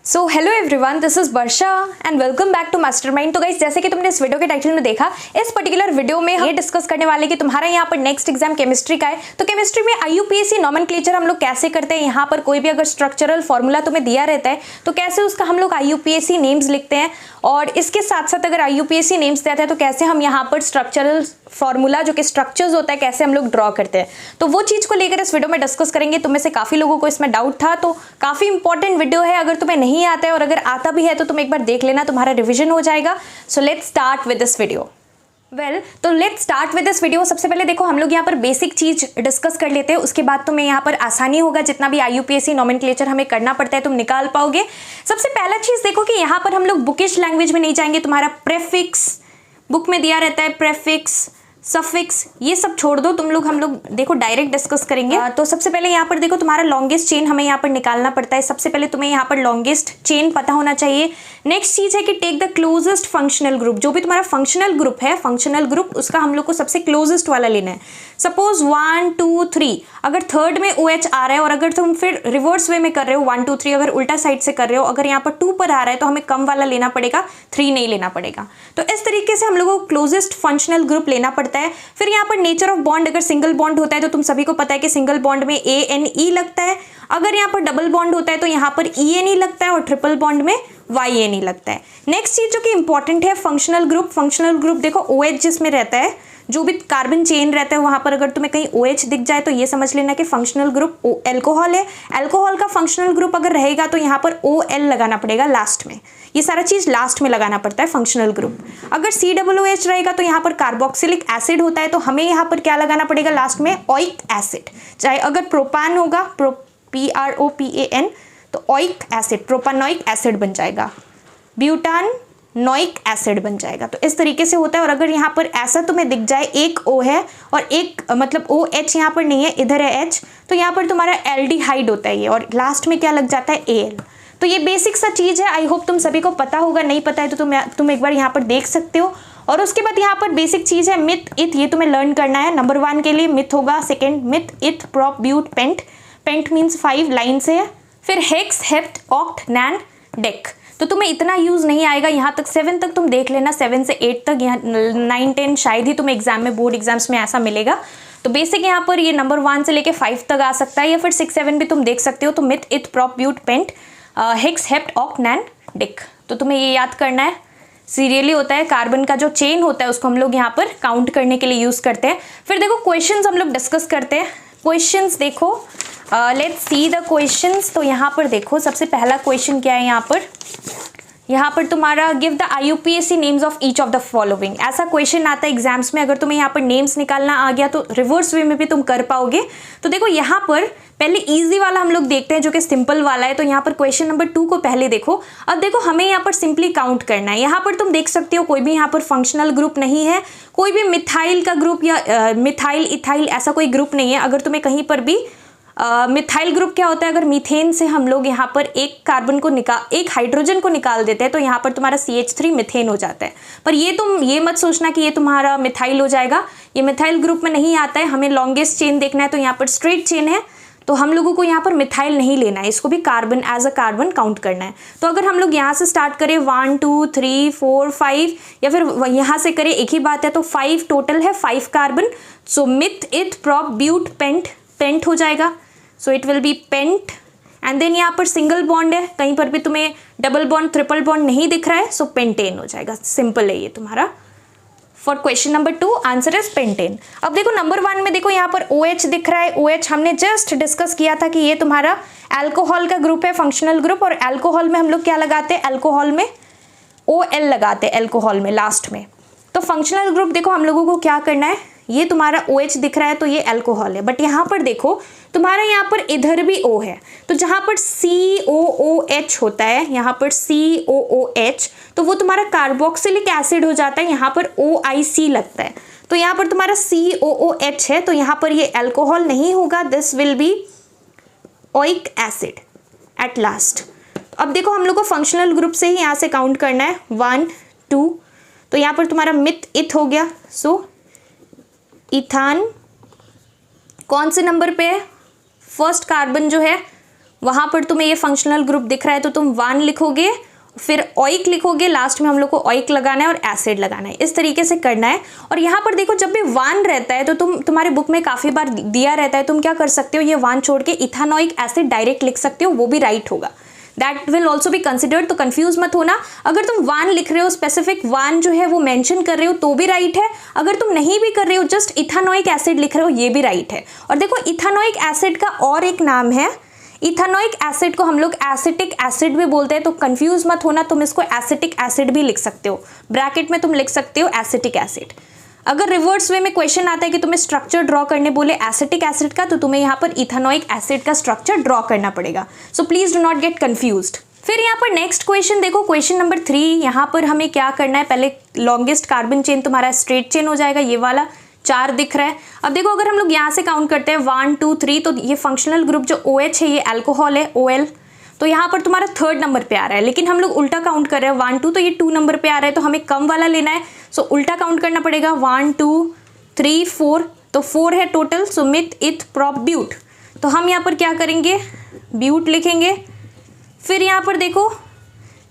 So hello everyone, this is Varsha and welcome back to Mastermind. तो guys, जैसे कि तुमने इस वीडियो के टाइटल में देखा, इस पर्टिकुलर वीडियो में हम ये डिस्कस करने वाले कि तुम्हारा यहाँ पर नेक्स्ट एग्जाम केमिस्ट्री का है। तो केमिस्ट्री में आईयूपीएसी नॉमेनक्लेचर हम लोग कैसे करते हैं, यहाँ पर कोई भी अगर स्ट्रक्चरल फॉर्मूला तुम्हें दिया रहता है तो कैसे उसका हम लोग आईयूपीएसी नेम्स लिखते हैं, और इसके साथ साथ अगर आईयूपीएसी नेम्स देते हैं तो कैसे हम यहाँ पर स्ट्रक्चरल फॉर्मूला जो कि स्ट्रक्चर्स होता है कैसे हम लोग ड्रॉ करते हैं। तो वो चीज़ को लेकर इस वीडियो में डिस्कस करेंगे। तुम्हें से काफ़ी लोगों को इसमें डाउट था, तो काफ़ी इंपॉर्टेंट वीडियो है। अगर तुम्हें नहीं आता है और अगर आता भी है तो तुम एक बार देख लेना, तुम्हारा रिविजन हो जाएगा। So let's start with this video. तो let's start with this video. सबसे पहले देखो, हम लोग यहाँ पर बेसिक चीज डिस्कस कर लेते हैं, उसके बाद तुम्हें यहाँ पर आसानी होगा, जितना भी आईयूपीएसी नॉमेनक्लेचर हमें करना पड़ता है तुम निकाल पाओगे। सबसे पहला चीज देखो कि यहाँ पर हम लोग बुकिश लैंग्वेज में नहीं जाएंगे। तुम्हारा प्रेफिक्स बुक में दिया रहता है, प्रेफिक्स सफिक्स ये सब छोड़ दो तुम लोग, हम लोग देखो डायरेक्ट डिस्कस करेंगे। तो सबसे पहले यहाँ पर देखो, तुम्हारा लॉन्गेस्ट चेन हमें यहाँ पर निकालना पड़ता है। सबसे पहले तुम्हें यहाँ पर लॉन्गेस्ट चेन पता होना चाहिए। नेक्स्ट चीज है कि take the closest functional group. जो भी तुम्हारा फंक्शनल ग्रुप है, फंक्शनल ग्रुप उसका हम लोग को सबसे क्लोजेस्ट वाला लेना है। सपोज 1 2 3, अगर थर्ड में OH आ रहा है और अगर तुम फिर रिवर्स वे में कर रहे हो 1 2 3, अगर उल्टा साइड से कर रहे हो, अगर यहाँ पर 2 पर आ रहा है तो हमें कम वाला लेना पड़ेगा, 3 नहीं लेना पड़ेगा। तो इस तरीके से हम लोगों को क्लोजेस्ट फंक्शनल ग्रुप लेना पड़ता है। फिर यहाँ पर नेचर ऑफ बॉन्ड, अगर सिंगल बॉन्ड होता है तो तुम सभी को पता है कि सिंगल बॉन्ड में ANE लगता है। अगर यहाँ पर डबल बॉन्ड होता है तो यहाँ पर ENE लगता है, और ट्रिपल बॉन्ड में YNE लगता है। नेक्स्ट चीज जो कि इंपॉर्टेंट है, फंक्शनल ग्रुप। फंक्शनल ग्रुप देखो, OH जिसमें रहता है, जो भी कार्बन चेन रहता है वहां पर अगर तुम्हें कहीं OH दिख जाए तो ये समझ लेना कि फंक्शनल ग्रुप एल्कोहल है। एल्कोहल का फंक्शनल ग्रुप अगर रहेगा तो यहाँ पर OL लगाना पड़ेगा लास्ट में। ये सारा चीज लास्ट में लगाना पड़ता है फंक्शनल ग्रुप। अगर COOH रहेगा तो यहाँ पर कार्बोक्सिलिक एसिड होता है, तो हमें यहाँ पर क्या लगाना पड़ेगा लास्ट में, ओइक एसिड। चाहे अगर प्रोपान होगा, PROPAN, तो ओइक एसिड, प्रोपानोइक एसिड बन जाएगा, ब्यूटान नोइक एसिड बन जाएगा। तो इस तरीके से होता है। और अगर यहाँ पर ऐसा तुम्हें दिख जाए, एक O है और एक मतलब OH यहाँ पर नहीं है, इधर है H, तो यहाँ पर तुम्हारा एल्डिहाइड होता है ये, और लास्ट में क्या लग जाता है, AL। तो ये बेसिक सा चीज़ है। आई होप तुम सभी को पता होगा, नहीं पता है तो तुम एक बार यहाँ पर देख सकते हो। और उसके बाद यहाँ पर बेसिक चीज़ है मिथ इथ, ये तुम्हें लर्न करना है। नंबर 1 के लिए मिथ होगा, second meth eth prop but pent, pent means 5 line से है। फिर hex hept oct non dec, तो तुम्हें इतना यूज नहीं आएगा। यहाँ तक 7 तक तुम देख लेना, 7 से 8 तक, यहाँ 9 10 शायद ही तुम्हें एग्जाम में, बोर्ड एग्जाम्स में ऐसा मिलेगा। तो बेसिक यहाँ पर ये नंबर 1 से लेके 5 तक आ सकता है, या फिर 6 7 भी तुम देख सकते हो। तो meth eth prop but pent hex hept oct non dec, तो तुम्हें ये याद करना है। सीरियली होता है, कार्बन का जो चेन होता है उसको हम लोग यहाँ पर काउंट करने के लिए यूज करते हैं। फिर देखो क्वेश्चंस हम लोग डिस्कस करते हैं। क्वेश्चंस देखो, लेट्स सी द क्वेश्चंस। तो यहाँ पर देखो, सबसे पहला क्वेश्चन क्या है यहाँ पर तुम्हारा give the IUPAC names of each of the following. ऐसा क्वेश्चन आता है एग्जाम्स में। अगर तुम्हें यहाँ पर नेम्स निकालना आ गया तो रिवर्स वे में भी तुम कर पाओगे। तो देखो यहाँ पर पहले इजी वाला हम लोग देखते हैं, जो कि सिंपल वाला है। तो यहाँ पर क्वेश्चन नंबर 2 को पहले देखो। अब देखो हमें यहाँ पर सिंपली काउंट करना है। यहाँ पर तुम देख सकते हो कोई भी यहाँ पर फंक्शनल ग्रुप नहीं है, कोई भी मिथाइल का ग्रुप या मिथाइल इथाइल ऐसा कोई ग्रुप नहीं है। अगर तुम्हें कहीं पर भी मिथाइल ग्रुप क्या होता है, अगर मीथेन से हम लोग यहाँ पर एक कार्बन को एक हाइड्रोजन को निकाल देते हैं तो यहाँ पर तुम्हारा CH3 मिथेन हो जाता है। पर ये तुम ये मत सोचना कि ये तुम्हारा मिथाइल हो जाएगा, ये मिथाइल ग्रुप में नहीं आता है। हमें लॉन्गेस्ट चेन देखना है, तो यहाँ पर स्ट्रेट चेन है, तो हम लोगों को यहाँ पर मिथाइल नहीं लेना है, इसको भी carbon as a carbon count करना है। तो अगर हम लोग यहाँ से स्टार्ट करें 1 2 3 4 5, या फिर यहाँ से करें, एक ही बात है, तो 5 टोटल है, 5 carbon. So meth eth prop but pent, pent हो जाएगा। So it will be pent. And then यहाँ पर सिंगल बॉन्ड है, कहीं पर भी तुम्हें डबल बॉन्ड ट्रिपल बॉन्ड नहीं दिख रहा है, सो पेंटेन हो जाएगा। सिंपल है ये तुम्हारा। For question number 2 answer is pentane. अब देखो नंबर 1 में देखो यहाँ पर OH दिख रहा है। OH हमने जस्ट डिस्कस किया था कि ये तुम्हारा अल्कोहल का ग्रुप है, फंक्शनल ग्रुप। और अल्कोहल में हम लोग क्या लगाते हैं, अल्कोहल में OL लगाते हैं, अल्कोहल में लास्ट में। तो फंक्शनल ग्रुप देखो हम लोगों को क्या करना है, ये तुम्हारा OH दिख रहा है तो ये अल्कोहल है। बट यहाँ पर देखो तुम्हारा यहाँ पर इधर भी O है, तो जहाँ पर COOH होता है, यहाँ पर COOH, तो वो तुम्हारा कार्बोक्सिलिक एसिड हो जाता है, यहाँ पर OIC लगता है। तो यहाँ पर तुम्हारा COOH है, तो यहाँ पर ये अल्कोहल नहीं होगा, this will B oic acid at last. अब देखो हम लोग को फंक्शनल ग्रुप से ही यहाँ से काउंट करना है, 1 2, तो यहाँ पर तुम्हारा मिथ इथ हो गया। सो इथान कौन से नंबर पे है, फर्स्ट कार्बन जो है वहाँ पर तुम्हें ये फंक्शनल ग्रुप दिख रहा है तो तुम 1 लिखोगे, फिर ऑइक लिखोगे, लास्ट में हम लोग को ऑइक लगाना है और एसिड लगाना है, इस तरीके से करना है। और यहाँ पर देखो जब भी 1 रहता है तो तुम्हारे बुक में काफ़ी बार दिया रहता है, तुम क्या कर सकते हो, ये 1 छोड़ के इथानोइक एसिड डायरेक्ट लिख सकते हो, वो भी राइट होगा, that will also be considered. तो कंफ्यूज मत होना, अगर तुम 1 लिख रहे हो, स्पेसिफिक 1 जो है वो मेंशन कर रहे हो तो भी राइट है, अगर तुम नहीं भी कर रहे हो, जस्ट इथानोइक एसिड लिख रहे हो, ये भी राइट है। और देखो इथानोइक एसिड का और एक नाम है, इथानोइक एसिड को हम लोग एसिटिक एसिड भी बोलते हैं, तो कंफ्यूज मत होना, तुम इसको एसिटिक एसिड भी लिख सकते हो, ब्रैकेट में तुम लिख सकते हो एसिटिक एसिड। अगर रिवर्स वे में क्वेश्चन आता है कि तुम्हें स्ट्रक्चर ड्रॉ करने बोले एसिटिक एसिड का, तो तुम्हें यहाँ पर इथानोइक एसिड का स्ट्रक्चर ड्रॉ करना पड़ेगा। So please do not gate confused. फिर यहाँ पर नेक्स्ट क्वेश्चन देखो, क्वेश्चन नंबर 3। यहाँ पर हमें क्या करना है, पहले लॉन्गेस्ट कार्बन चेन तुम्हारा स्ट्रेट चेन हो जाएगा, ये वाला 4 दिख रहा है। अब देखो अगर हम लोग यहाँ से काउंट करते हैं 1 2 3, तो ये फंक्शनल ग्रुप जो OH है ये अल्कोहल है, OL, तो यहाँ पर तुम्हारा 3rd नंबर पे आ रहा है, लेकिन हम लोग उल्टा काउंट कर रहे हैं 1 2, तो ये 2 नंबर पे आ रहा है, तो हमें कम वाला लेना है। सो उल्टा काउंट करना पड़ेगा, 1 2 3 4, तो 4 है total. So meth eth prop but, तो हम यहाँ पर क्या करेंगे, ब्यूट लिखेंगे। फिर यहाँ पर देखो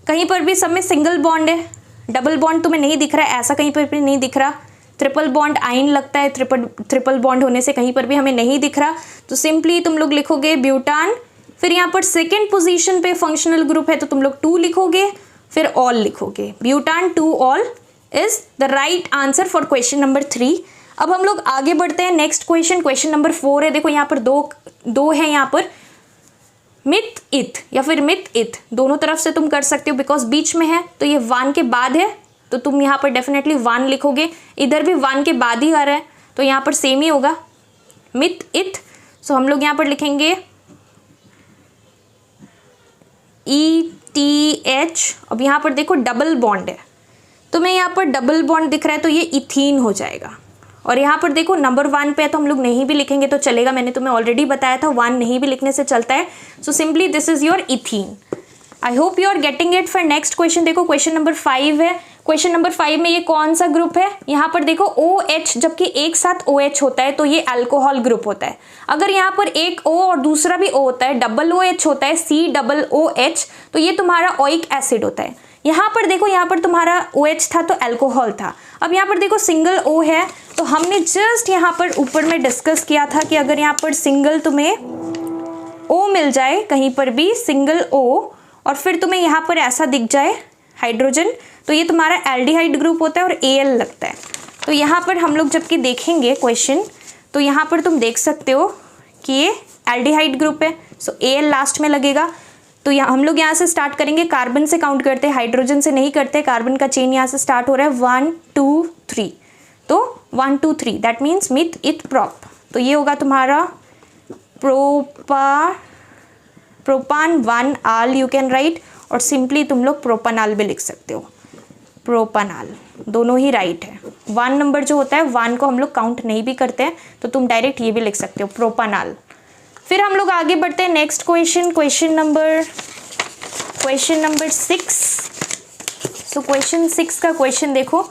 कहीं पर भी सब में सिंगल बॉन्ड है, डबल बॉन्ड तुम्हें नहीं दिख रहा है, ऐसा कहीं पर भी नहीं दिख रहा। ट्रिपल बॉन्ड आइन लगता है, ट्रिपल बॉन्ड होने से कहीं पर भी हमें नहीं दिख रहा, तो सिंपली तुम लोग लिखोगे ब्यूटान। फिर यहाँ पर सेकेंड पोजीशन पे फंक्शनल ग्रुप है तो तुम लोग 2 लिखोगे, फिर ऑल लिखोगे, ब्यूटान 2 all is the right answer for question number 3। अब हम लोग आगे बढ़ते हैं, नेक्स्ट क्वेश्चन, क्वेश्चन नंबर 4 है। देखो यहाँ पर दो है, यहाँ पर मिथ इथ या फिर मिथ इथ, दोनों तरफ से तुम कर सकते हो, बिकॉज बीच में है तो ये 1 के बाद है, तो तुम यहाँ पर डेफिनेटली 1 लिखोगे, इधर भी 1 के बाद ही आ रहा है तो यहाँ पर सेम ही होगा, मिथ इथ। सो हम लोग यहाँ पर लिखेंगे ETH। अब यहाँ पर देखो डबल बॉन्ड है, तो मैं यहाँ पर डबल बॉन्ड दिख रहा है तो ये इथीन हो जाएगा। और यहाँ पर देखो नंबर 1 पे है तो हम लोग नहीं भी लिखेंगे तो चलेगा, मैंने तुम्हें ऑलरेडी बताया था 1 नहीं भी लिखने से चलता है। So simply this is your ethene. I hope you are getting it. For next question देखो, क्वेश्चन नंबर 5 है। क्वेश्चन नंबर 5 में ये कौन सा ग्रुप है, यहाँ पर देखो OH, जबकि एक साथ OH होता है तो ये अल्कोहल ग्रुप होता है। अगर यहाँ पर एक O और दूसरा भी O होता है, डबल OH होता है, COOH, तो ये तुम्हारा ओइक एसिड होता है। यहाँ पर देखो, यहाँ पर तुम्हारा OH था तो अल्कोहल था। अब यहाँ पर देखो सिंगल O है, तो हमने जस्ट यहाँ पर ऊपर में डिस्कस किया था कि अगर यहाँ पर सिंगल तुम्हें O मिल जाए, कहीं पर भी सिंगल O, और फिर तुम्हें यहाँ पर ऐसा दिख जाए हाइड्रोजन, तो ये तुम्हारा एल्डिहाइड ग्रुप होता है और Al लगता है। तो यहाँ पर हम लोग जबकि देखेंगे क्वेश्चन, तो यहाँ पर तुम देख सकते हो कि ये एल्डिहाइड ग्रुप है, सो Al लास्ट में लगेगा। तो यहाँ हम लोग यहाँ से स्टार्ट करेंगे, कार्बन से काउंट करते हैं, हाइड्रोजन से नहीं करते। कार्बन का चेन यहाँ से स्टार्ट हो रहा है 1 2 3, तो 1 2 3 that means myth eth prop, तो ये होगा तुम्हारा प्रोपान 1 आल यू कैन राइट, और सिंपली तुम लोग प्रोपानाल भी लिख सकते हो, प्रोपानाल, दोनों ही राइट है। 1 नंबर जो होता है 1 को हम लोग काउंट नहीं भी करते हैं, तो तुम डायरेक्ट ये भी लिख सकते हो, प्रोपानाल। फिर हम लोग आगे बढ़ते हैं, next question, question number 6। So question 6 का क्वेश्चन देखो,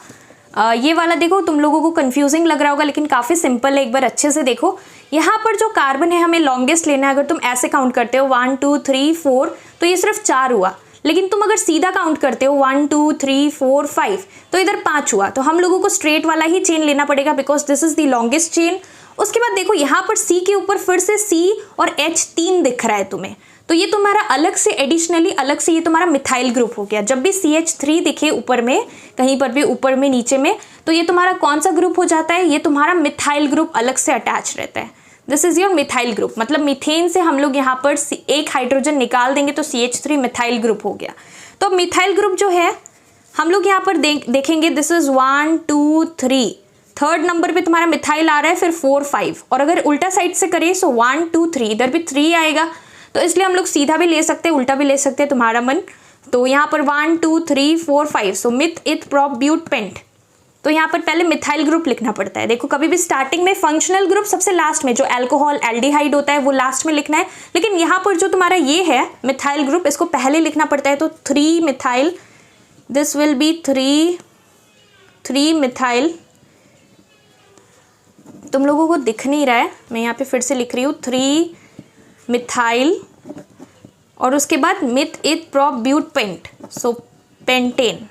ये वाला देखो तुम लोगों को कंफ्यूजिंग लग रहा होगा लेकिन काफ़ी सिंपल है, एक बार अच्छे से देखो। यहाँ पर जो कार्बन है हमें लॉन्गेस्ट लेना है। अगर तुम ऐसे काउंट करते हो 1 2 3 4, तो ये सिर्फ 4 हुआ, लेकिन तुम अगर सीधा काउंट करते हो 1 2 3 4 5, तो इधर 5 हुआ। तो हम लोगों को स्ट्रेट वाला ही चेन लेना पड़ेगा, because this is the longest chain. उसके बाद देखो यहाँ पर C के ऊपर फिर से C और H 3 दिख रहा है तुम्हें, तो ये तुम्हारा अलग से एडिशनली अलग से ये तुम्हारा मिथाइल ग्रुप हो गया। जब भी CH3 दिखे ऊपर में, कहीं पर भी ऊपर में नीचे में, तो ये तुम्हारा कौन सा ग्रुप हो जाता है, ये तुम्हारा मिथाइल ग्रुप अलग से अटैच रहता है। This is your methyl group, मतलब मीथेन से हम लोग यहाँ पर एक हाइड्रोजन निकाल देंगे तो CH3 मिथाइल ग्रुप हो गया। तो मिथाइल ग्रुप जो है हम लोग यहाँ पर देखेंगे, दिस इज 1 2 3, 3rd नंबर पे तुम्हारा मिथाइल आ रहा है, फिर 4 5, और अगर उल्टा साइड से करें सो 1 2 3, इधर भी 3 आएगा, तो इसलिए हम लोग सीधा भी ले सकते हैं, उल्टा भी ले सकते हैं, तुम्हारा मन। तो यहाँ पर 1 2 3 4 5, so meth eth prop but pent. तो यहाँ पर पहले मिथाइल ग्रुप लिखना पड़ता है। देखो कभी भी स्टार्टिंग में फंक्शनल ग्रुप सबसे लास्ट में, जो अल्कोहल एल्डिहाइड होता है वो लास्ट में लिखना है, लेकिन यहाँ पर जो तुम्हारा ये है मिथाइल ग्रुप, इसको पहले लिखना पड़ता है। तो 3 methyl, this will B 3 methyl. तुम लोगों को दिख नहीं रहा है, मैं यहाँ पे फिर से लिख रही हूँ 3 मिथाइल और उसके बाद meth eth prop but pent, so pentane.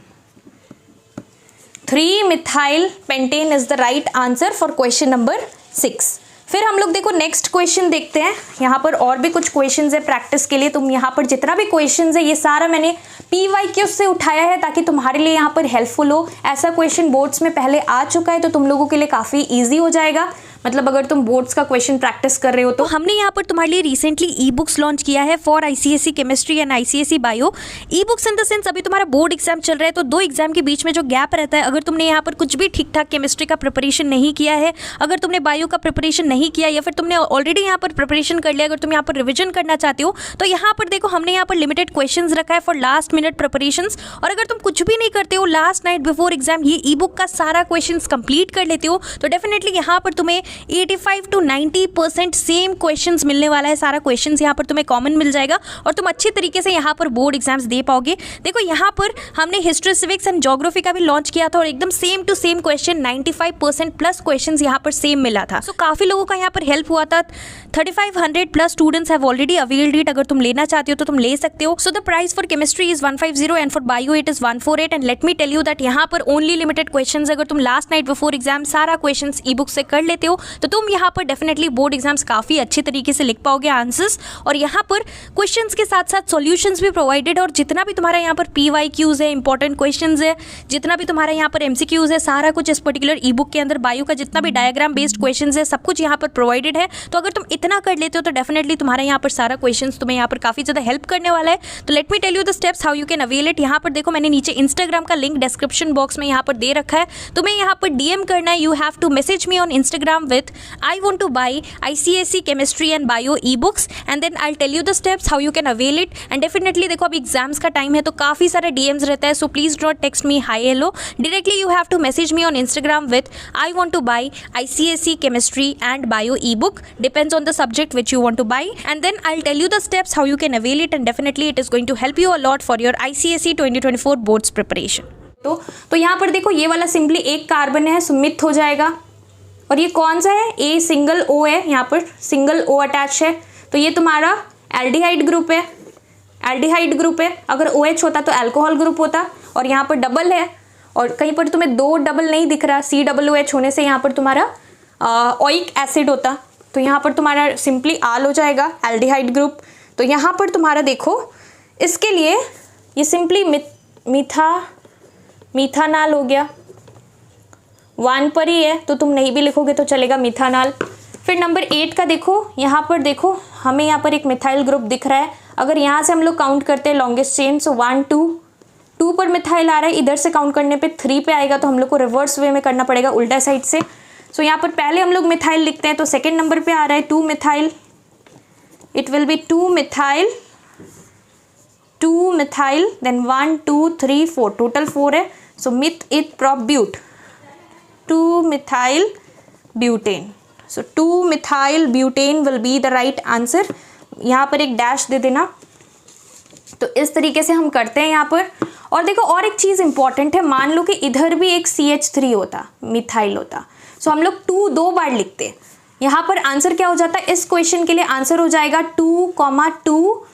3 methyl pentane is the right answer for question number 6। फिर हम लोग देखो नेक्स्ट क्वेश्चन देखते हैं। यहाँ पर और भी कुछ क्वेश्चंस है प्रैक्टिस के लिए। तुम यहाँ पर जितना भी क्वेश्चंस है ये सारा मैंने PYQ से उठाया है ताकि तुम्हारे लिए यहाँ पर हेल्पफुल हो। ऐसा क्वेश्चन बोर्ड्स में पहले आ चुका है तो तुम लोगों के लिए काफ़ी ईजी हो जाएगा, मतलब अगर तुम बोर्ड्स का क्वेश्चन प्रैक्टिस कर रहे हो तो। हमने यहाँ पर तुम्हारे लिए रिसेंटली ई बुक्स लॉन्च किया है for ICSE chemistry and ICSE bio. E books in the sense अभी तुम्हारा बोर्ड एग्जाम चल रहा है तो 2 एग्जाम के बीच में जो गैप रहता है, अगर तुमने यहाँ पर कुछ भी ठीक ठाक केमिस्ट्री का प्रिपरेशन नहीं किया है, अगर तुमने बायो का प्रिपरेशन नहीं किया या फिर तुमने ऑलरेडी यहाँ पर प्रिपरेशन कर लिया, अगर तुम यहाँ पर रिविजन करना चाहते हो तो यहाँ पर देखो हमने यहाँ पर लिमिटेड क्वेश्चंस रखा है फॉर लास्ट मिनट प्रिपरेशंस। और अगर तुम कुछ भी नहीं करते हो, लास्ट नाइट बिफोर एग्जाम ये ई बुक का सारा क्वेश्चंस कंप्लीट कर लेते हो तो डेफिनेटली यहाँ पर तुम्हें 85 to 90% सेम क्वेश्चंस मिलने वाला है। सारा क्वेश्चंस यहाँ पर तुम्हें कॉमन मिल जाएगा और तुम अच्छी तरीके से यहाँ पर बोर्ड एग्जाम्स दे पाओगे। देखो यहाँ पर हमने हिस्ट्री, सिविक्स एंड ज्योग्राफी का भी लॉन्च किया था और एकदम same to same question 95% plus questions यहाँ पर सेम मिला था। सो काफ़ी लोगों का यहाँ पर हेल्प हुआ था। 3500 plus students have already availed it. अगर तुम लेना चाहते हो तो तुम ले सकते हो। So the price for chemistry is 150 and for bio it is 148। And let me tell you that यहाँ पर ओनली लिमिटेड क्वेश्चन। अगर तुम लास्ट नाइट बिफोर एग्जाम सारा क्वेश्चन ई बुक से कर लेते हो तो तुम यहाँ पर डेफिनेटली बोर्ड एग्जाम्स काफ़ी अच्छे तरीके से लिख पाओगे आंसर्स। और यहाँ पर क्वेश्चंस के साथ साथ सॉल्यूशंस भी प्रोवाइडेड। और जितना भी तुम्हारा यहाँ पर PYQs है, इंपॉर्टेंट क्वेश्चंस है, जितना भी तुम्हारा यहाँ पर MCQs है, सारा कुछ इस पर्टिकुलर ई बुक के अंदर बायो का जितना भी डायग्राम बेस्ड क्वेश्चंस है सब कुछ यहाँ पर प्रोवाइडेड है। तो अगर तुम इतना कर लेते हो तो डेफिनेटली तुम्हारा यहाँ पर सारा क्वेश्चंस तुम्हें यहाँ पर काफ़ी ज़्यादा हेल्प करने वाला है। तो let me tell you the steps how you can avail it. यहाँ पर देखो मैंने नीचे इंस्टाग्राम का लिंक डिस्क्रिप्शन बॉक्स में यहाँ पर दे रखा है। तुम्हें यहाँ पर DM करना है। You have to message me on Instagram with I want to buy ICSE chemistry and bio ebooks and then I'll tell you the steps how you can avail it। and definitely देखो अभी exams का time है तो काफ़ी सारा DMs रहता है, so please do not text me hi hello, directly you have to message me on Instagram with I want to buy ICSE chemistry and bio ebook, depends on the subject which you want to buy, and then I'll tell you the steps how you can avail it and definitely it is going to help you a lot for your ICSE 2024 boards preparation। तो यहाँ पर देखो ये वाला simply एक carbon है, so myth हो जाएगा। और ये कौन सा है? A सिंगल O है, यहाँ पर सिंगल O अटैच है तो ये तुम्हारा एल्डिहाइड ग्रुप है। एल्डिहाइड ग्रुप है, अगर OH होता तो अल्कोहल ग्रुप होता। और यहाँ पर डबल है और कहीं पर तुम्हें 2 डबल नहीं दिख रहा, COOH होने से यहाँ पर तुम्हारा ओइक एसिड होता तो यहाँ पर तुम्हारा सिंपली आल हो जाएगा, एल्डिहाइड ग्रुप। तो यहाँ पर तुम्हारा देखो इसके लिए ये सिंपली मीथानाल हो गया। 1 पर ही है तो तुम नहीं भी लिखोगे तो चलेगा, मिथानाल। फिर नंबर 8 का देखो, यहाँ पर देखो हमें यहाँ पर एक मिथाइल ग्रुप दिख रहा है। अगर यहाँ से हम लोग काउंट करते हैं लॉन्गेस्ट चेन, सो 1 2 पर मिथाइल आ रहा है, इधर से काउंट करने पे 3 पे आएगा तो हम लोग को रिवर्स वे में करना पड़ेगा, उल्टा साइड से। सो यहाँ पर पहले हम लोग मिथाइल लिखते हैं तो सेकेंड नंबर पे आ रहा है 2 methyl. It will be 2 methyl then 1 2 3 4, total 4 है। So meth eth prop but, 2 methyl butane. So 2 methyl butane will be the right answer. यहाँ पर एक डैश दे देना। तो इस तरीके से हम करते हैं यहाँ पर। और देखो और एक चीज़ इंपॉर्टेंट है, मान लो कि इधर भी एक CH3 होता, मिथाइल होता, सो हम लोग 2 बार लिखते हैं। यहाँ पर आंसर क्या हो जाता है? इस क्वेश्चन के लिए आंसर हो जाएगा 2,2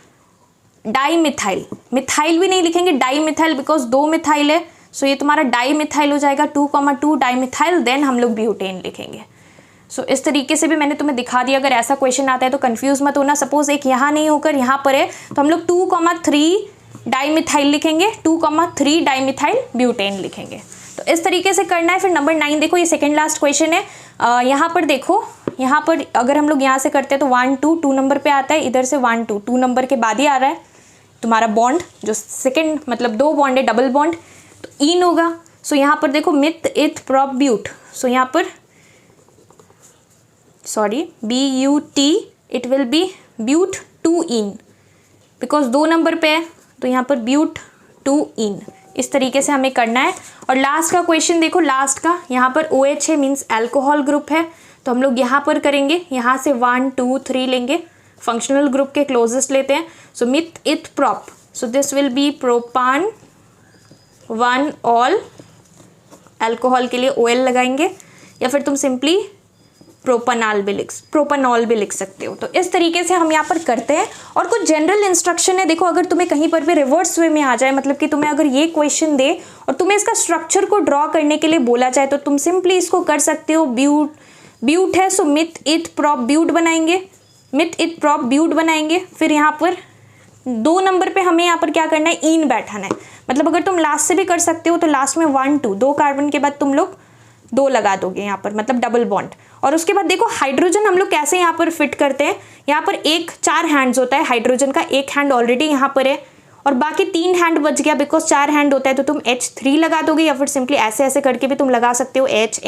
डाई मिथाइल। मिथाइल भी नहीं लिखेंगे, डाई मिथाइल, बिकॉज 2 मिथाइल है। सो ये तुम्हारा डाई मिथाइल हो जाएगा, 2,2 डाई मिथाइल, देन हम लोग ब्यूटेन लिखेंगे। सो इस तरीके से भी मैंने तुम्हें दिखा दिया। अगर ऐसा क्वेश्चन आता है तो कंफ्यूज मत होना। सपोज एक यहाँ नहीं होकर यहाँ पर है तो हम लोग 2,3 डाई मिथाइल लिखेंगे, 2,3 डाई मिथाइल ब्यूटेन लिखेंगे। तो इस तरीके से करना है। फिर नंबर 9 देखो, ये सेकेंड लास्ट क्वेश्चन है। यहाँ पर देखो, यहाँ पर अगर हम लोग यहाँ से करते हैं तो 1 2 नंबर पर आता है, इधर से 1 2 नंबर के बाद ही आ रहा है तुम्हारा बॉन्ड, जो सेकेंड मतलब 2 बॉन्ड है, डबल बॉन्ड, तो इन होगा। सो यहाँ पर देखो मिथ इथ प्रॉप ब्यूट, सो यहाँ पर BUT, it will be but 2 ene, because 2 number पे है तो यहाँ पर ब्यूट 2 इन। इस तरीके से हमें करना है। और लास्ट का क्वेश्चन देखो, लास्ट का यहाँ पर OH है, मीन्स अल्कोहल ग्रुप है, तो हम लोग यहाँ पर करेंगे, यहाँ से 1 2 3 लेंगे, फंक्शनल ग्रुप के क्लोजेस्ट लेते हैं। So meth eth prop, so this will be propan 1 ol, alcohol के लिए OL लगाएंगे, या फिर तुम सिंपली प्रोपनॉल भी लिख सकते हो। तो इस तरीके से हम यहाँ पर करते हैं। और कुछ जनरल इंस्ट्रक्शन है, देखो अगर तुम्हें कहीं पर भी रिवर्स वे में आ जाए, मतलब कि तुम्हें अगर ये क्वेश्चन दे और तुम्हें इसका स्ट्रक्चर को ड्रॉ करने के लिए बोला जाए, तो तुम सिंपली इसको कर सकते हो। ब्यूट है सो मिथ इथ प्रॉप ब्यूट बनाएंगे। फिर यहाँ पर 2 नंबर पे हमें यहाँ पर क्या करना है, इन बैठाना है। मतलब अगर तुम लास्ट से भी कर सकते हो तो लास्ट में 1 2 2 कार्बन के बाद तुम लोग 2 लगा दोगे यहाँ पर, मतलब डबल बॉन्ड। और उसके बाद देखो हाइड्रोजन हम लोग कैसे यहाँ पर फिट करते हैं। यहाँ पर 4 हैंड्स होता है हाइड्रोजन का, 1 हैंड ऑलरेडी यहाँ पर है और बाकी 3 हैंड बच गया, बिकॉज 4 हैंड होता है। तो तुम H3 लगा दोगे या फिर सिंपली ऐसे ऐसे करके भी तुम लगा सकते हो H,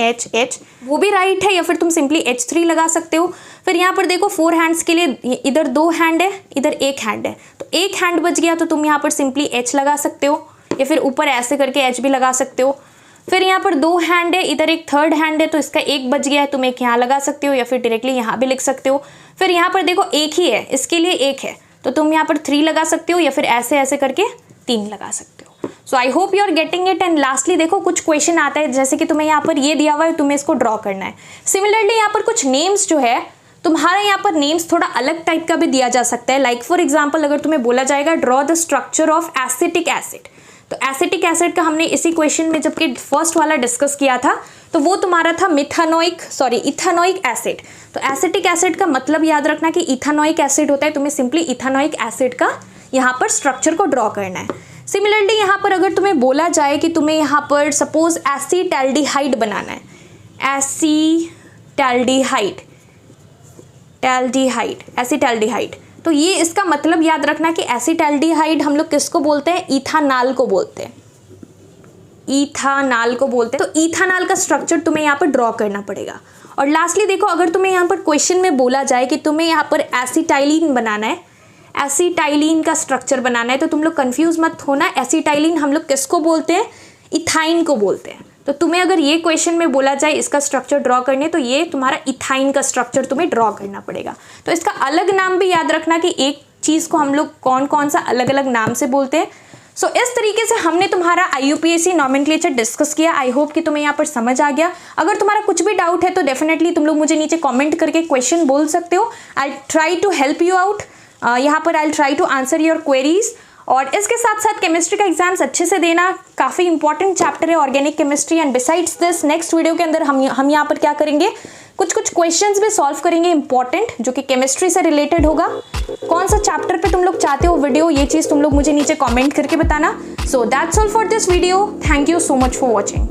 वो भी राइट है, या फिर तुम सिंपली H3 लगा सकते हो। फिर यहाँ पर देखो 4 हैंड्स के लिए इधर 2 हैंड है, इधर 1 हैंड है, तो 1 हैंड बच गया, तो तुम यहाँ पर सिंपली H लगा सकते हो या फिर ऊपर ऐसे करके H भी लगा सकते हो। फिर यहाँ पर 2 हैंड है, इधर एक 3rd हैंड है, तो इसका 1 बच गया है, तुम एक यहाँ लगा सकते हो या फिर डायरेक्टली यहाँ भी लिख सकते हो। फिर यहाँ पर देखो 1 ही है, इसके लिए 1 है, तो तुम यहाँ पर 3 लगा सकते हो या फिर ऐसे ऐसे करके 3 लगा सकते हो। So I hope you are getting it. And lastly देखो कुछ क्वेश्चन आता है, जैसे कि तुम्हें यहाँ पर ये दिया हुआ है, तुम्हें इसको ड्रॉ करना है। सिमिलरली यहाँ पर कुछ नेम्स जो है, तुम्हारा यहाँ पर नेम्स थोड़ा अलग टाइप का भी दिया जा सकता है। लाइक फॉर एग्जाम्पल अगर तुम्हें बोला जाएगा draw the structure of acetic acid, तो एसिटिक एसिड का हमने इसी क्वेश्चन में जबकि फर्स्ट वाला डिस्कस किया था, तो वो तुम्हारा था इथानोइक एसिड। तो एसिटिक एसिड का मतलब याद रखना कि इथानोइक एसिड होता है, तुम्हें सिंपली इथानोइक एसिड का यहाँ पर स्ट्रक्चर को ड्रॉ करना है। सिमिलरली यहाँ पर अगर तुम्हें बोला जाए कि तुम्हें यहाँ पर सपोज एसिटैल्डिहाइड बनाना है, एसिटैल्डिहाइड, तो ये इसका मतलब याद रखना कि एसिटैल्डिहाइड हम लोग किसको बोलते हैं, इथानॉल को बोलते हैं, तो इथानॉल का स्ट्रक्चर तुम्हें यहाँ पर ड्रॉ करना पड़ेगा। और लास्टली देखो अगर तुम्हें यहाँ पर क्वेश्चन में बोला जाए कि तुम्हें यहाँ पर एसिटाइलिन बनाना है, एसिटाइलिन का स्ट्रक्चर बनाना है, तो तुम लोग कंफ्यूज मत होना, एसिटाइलिन हम लोग किसको बोलते हैं, इथाइन को बोलते हैं। तो तुम्हें अगर ये क्वेश्चन में बोला जाए इसका स्ट्रक्चर ड्रॉ करने, तो ये तुम्हारा इथाइन का स्ट्रक्चर तुम्हें ड्रॉ करना पड़ेगा। तो इसका अलग नाम भी याद रखना कि एक चीज़ को हम लोग कौन कौन सा अलग अलग नाम से बोलते हैं। सो इस तरीके से हमने तुम्हारा IUPAC नॉमेनक्लेचर डिस्कस किया। आई होप कि तुम्हें यहाँ पर समझ आ गया। अगर तुम्हारा कुछ भी डाउट है तो डेफिनेटली तुम लोग मुझे नीचे कमेंट करके क्वेश्चन बोल सकते हो। I try to help you out, यहाँ पर I try to answer your queries. और इसके साथ साथ केमिस्ट्री का एग्जाम्स अच्छे से देना, काफ़ी इंपॉर्टेंट चैप्टर है organic chemistry. And besides this next video के अंदर हम यहाँ पर क्या करेंगे, कुछ क्वेश्चंस भी सॉल्व करेंगे इंपॉर्टेंट, जो कि केमिस्ट्री से रिलेटेड होगा। कौन सा चैप्टर पे तुम लोग चाहते हो वीडियो, ये चीज़ तुम लोग मुझे नीचे कमेंट करके बताना। So that's all for this video. Thank you so much for watching.